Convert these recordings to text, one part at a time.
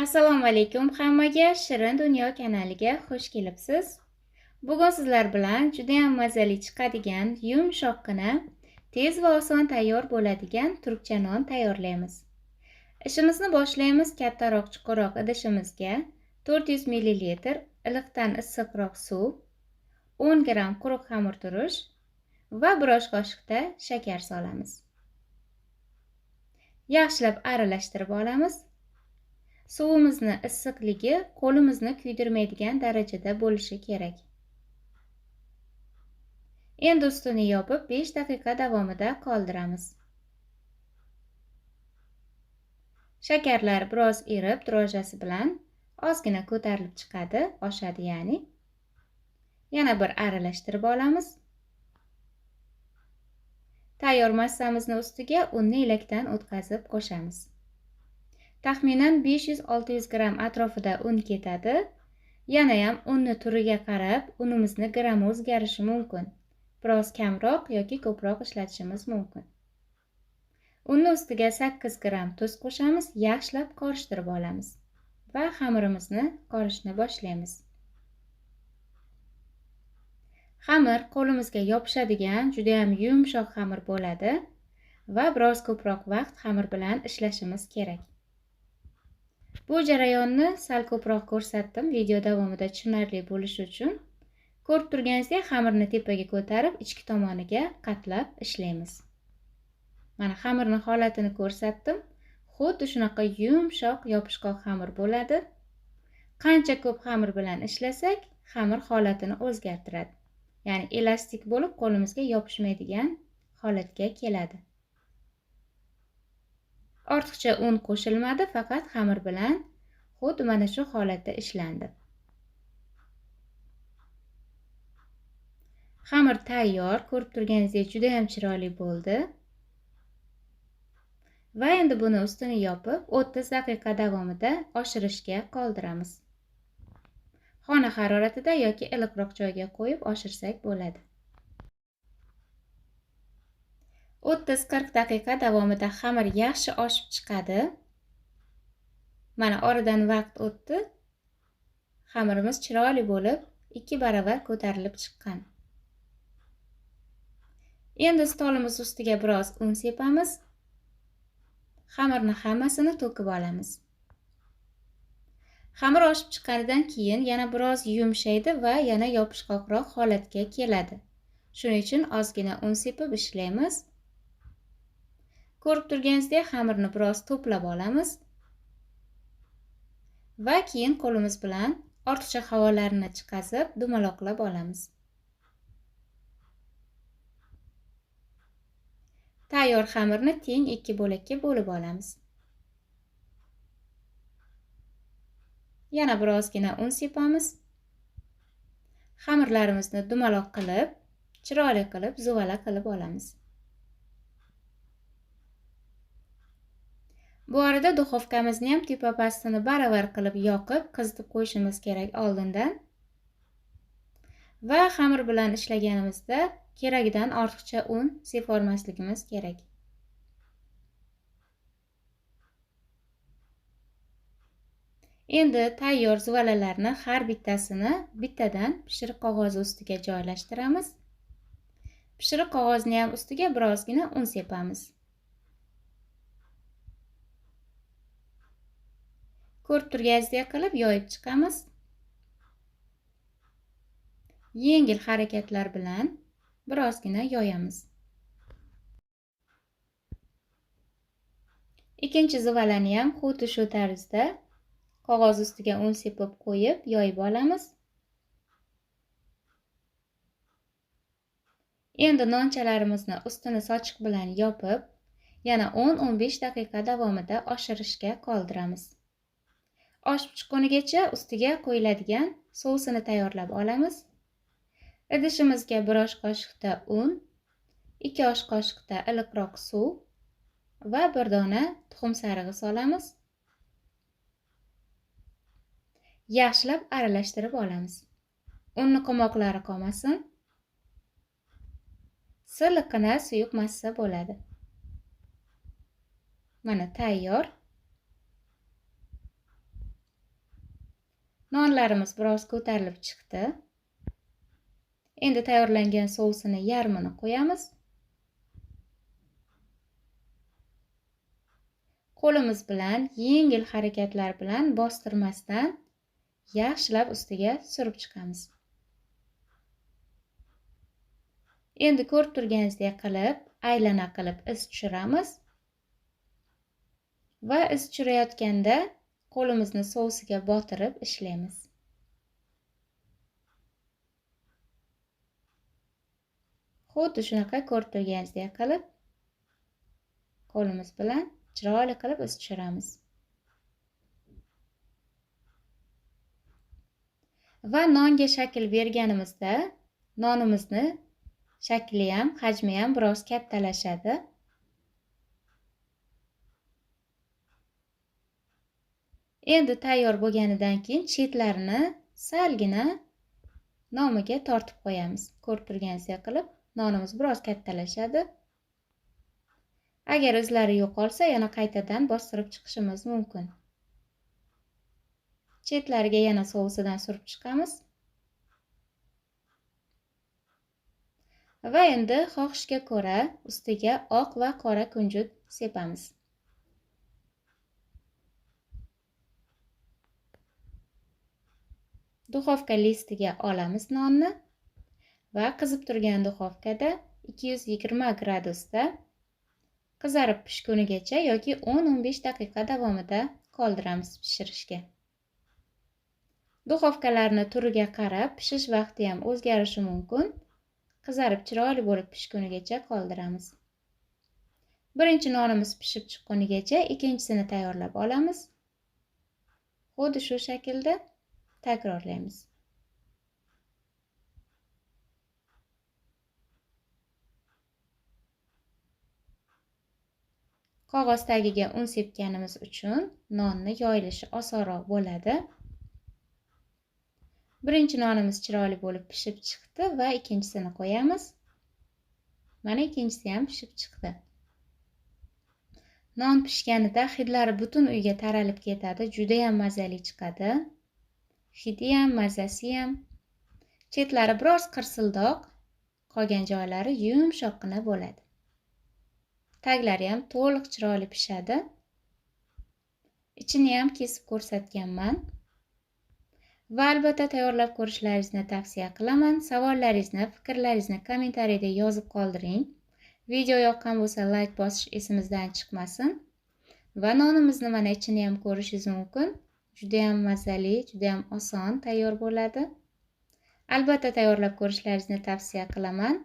Assalomu alaykum hammaga, Shirin Dunyo kanaliga xush kelibsiz. Bugun sizlar bilan juda ham mazali chiqadigan, yumshoqqina, tez va oson tayyor bo'ladigan turkcha non tayyorlaymiz. Ishimizni boshlaymiz. Kattaroq chuqurroq idishimizga 400 ml iliqdan issiqroq suv, 10 g quruq xamirturush va 1 osh qoshiqda shakar solamiz. Yaxshilab aralashtirib olamiz. Suvimizni issiqligi qo'limizni kuydirmaydigan darajada bo'lishi kerak. Endi ustini yopib 5 daqiqa davomida qoldiramiz. Shakarlar biroz erib, drojjasi bilan ozgina ko'tarilib chiqadi, oshadi ya'ni. Yana bir aralashtirib olamiz. Tayyor massamizni ustiga unni elakdan o'tkazib qo'shamiz. Taxminan 500-600 g atrofida un ketadi. Yana ham unni turiga qarab unimizni grami o'zgarishi mumkin. Biroz kamroq yoki ko'proq ishlatishimiz mumkin. Unni ustiga 8 g tuz qo'shamiz, yaxshilab qorishtirib olamiz va xamirimizni qorishni boshlaymiz. Xamir qo'limizga yopishadigan juda ham yumshoq xamir bo'ladi va biroz ko'proq vaqt xamir bilan ishlashimiz kerak. Bu jarayonni sal ko'proq ko'rsatdim video davomida tushunarli bo'lishi uchun. Ko'rib turganingizdek, xamirni tepaga ko'tarib, ichki tomoniga qatlab ishlaymiz. Mana xamirning holatini ko'rsatdim. Xuddi shunaqa yumshoq, yopishqoq xamir bo'ladi. Qancha ko'p xamir bilan ishlasak, xamir holatini o'zgartiradi. Ya'ni elastik bo'lib, qo'limizga yopishmaydigan holatga keladi. Ortiqcha un qo'shilmadi, faqat xamir bilan xuddi mana shu holatda ishlandi. Xamir tayyor, ko'rib turganingizdek juda ham chiroyli bo'ldi. Va endi buni ustini yopib 30 daqiqa davomida oshirishga qoldiramiz. Xona haroratida yoki iliqroq joyga qo'yib oshirsak bo'ladi. 30-40 daqiqa davomida xamir yaxshi oshib chiqadi. Mana oradan vaqt o'tdi. Xamirimiz chiroyli bo'lib, 2 baravar ko'tarilib chiqqan. Endi stolimiz ustiga biroz un sepamiz. Xamirni hammasini to'kib olamiz. Xamir oshib chiqqanidan keyin yana biroz yumshaydi va yana yopishqoqroq holatga keladi. Shuning uchun ozgina un sepib ishlaymiz. Ko'rib turganingizdek, xamirni biroz to'plab olamiz va keyin qo'limiz bilan ortiqcha havolarni chiqazib dumaloqlab olamiz. Tayyor xamirni teng 2 bo'lakka bo'lib olamiz. Yana birozgina un sepamiz. Xamirlarimizni dumaloq qilib, chiroyli qilib, zuvala qilib olamiz. Bu arada duxovkamizni ham tepa pastini baravar qilib yoqib, qizitib qo'yishimiz kerak oldindan. Va xamir bilan ishlaganimizda keragidan ortiqcha un sepormasligimiz kerak. Endi tayyor zuvalalarni har bittasini bittadan pishiriq qog'ozi ustiga joylashtiramiz. Pishiriq qog'ozni ham ustiga birozgina un sepamiz. Ko'rib turganingizdek qilib yoyib chiqamiz. Yengil harakatlar bilan birozgina yoyamiz. Ikkinchi zuvalani ham xuddi shu tarzda qog'oz ustiga un sepib qo'yib yoyib olamiz. Endi nonchalarimizni ustini sochiq bilan yopib, yana 10-15 daqiqa davomida oshirishga qoldiramiz. Oshib chiqqunigacha ustiga qo'yiladigan sousini tayyorlab olamiz. Idishimizga 1 osh qoshiqda un, 2 osh qoshiqda iliqroq suv va 1 dona tuxum sarig'i solamiz. Yaxshilab aralashtirib olamiz. Unni qo'moqlari qolmasin. Silliqqina suyuq massa bo'ladi. Mana tayyor. Nonlarimiz biroz ko'tarilib chiqdi. Endi tayyorlangan sousini yarmini qo'yamiz. Qo'limiz bilan yengil harakatlar bilan bostirmasdan yaxshilab ustiga surib chiqamiz. Endi ko'rib turganingizdek qilib, aylana qilib iz tushiramiz. Va iz tushirayotganda qo'limizni sousiga botirib ishlaymiz. Xuddi shunaqa ko'rib turganingizdek qilib qo'limiz bilan chiroyli qilib iz tushiramiz. Va nonga shakl berganimizda nonimizni shakli ham, hajmi ham biroz kattalashadi. Endi tayyor bo'lganidan keyin chetlarini salgina nomiga tortib qo'yamiz. Ko'rib turganingizdek qilib nonimiz biroz kattalashadi. Agar izlari yo'qolsa, yana qaytadan bostirib chiqishimiz mumkin. Chetlariga yana sousidan surib chiqamiz. Va endi xohishga ko'ra ustiga oq va qora kunjut sepamiz. Duxovka listiga olamiz nonni va qizib turgan duxovkada 220 gradusda qizarib pishgunigacha yoki 10-15 daqiqa davomida qoldiramiz pishirishga. Duxovkalarni turiga qarab pishish vaqti ham o'zgarishi mumkin. Qizarib chiroyli bo'lib pishgunigacha qoldiramiz. Birinchi nonimiz pishib chiqqunigacha ikkinchisini tayyorlab olamiz. Xuddi shu shaklda takrorlaymiz. Qog'oz tagiga un sepganimiz uchun nonni yoyilishi osonroq bo'ladi. Birinchi nonimiz chiroyli bo'lib pishib chiqdi va ikkinchisini qo'yamiz. Mana ikkinchisi ham pishib chiqdi. Non pishganida hidlari butun uyga taralib ketadi, juda ham mazali chiqadi. Hidi ham, mazasi ham. Chetlari biroz qirsildoq, qolgan joylari yumshoqqina bo'ladi. Taglari ham to'liq chiroyli pishadi. Ichini ham kesib ko'rsatganman. Va albatta tayyorlab ko'rishlaringizni tavsiya qilaman. Savollaringizni, fikrlaringizni kommentariyada yozib qoldiring. Video yoqqan bo'lsa like bosish esimizdan chiqmasin. Va nonimizni mana ichini ham ko'rishingiz mumkin. Juda ham mazali, juda ham oson tayyor bo'ladi. Albatta tayyorlab ko'rishlaringizni tavsiya qilaman.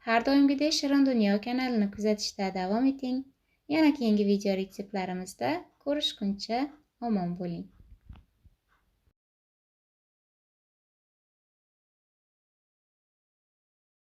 Har doimgidek Shirin Dunyo kanalini kuzatishda davom eting. Yana keyingi video retseptlarimizda ko'rishguncha omon bo'ling.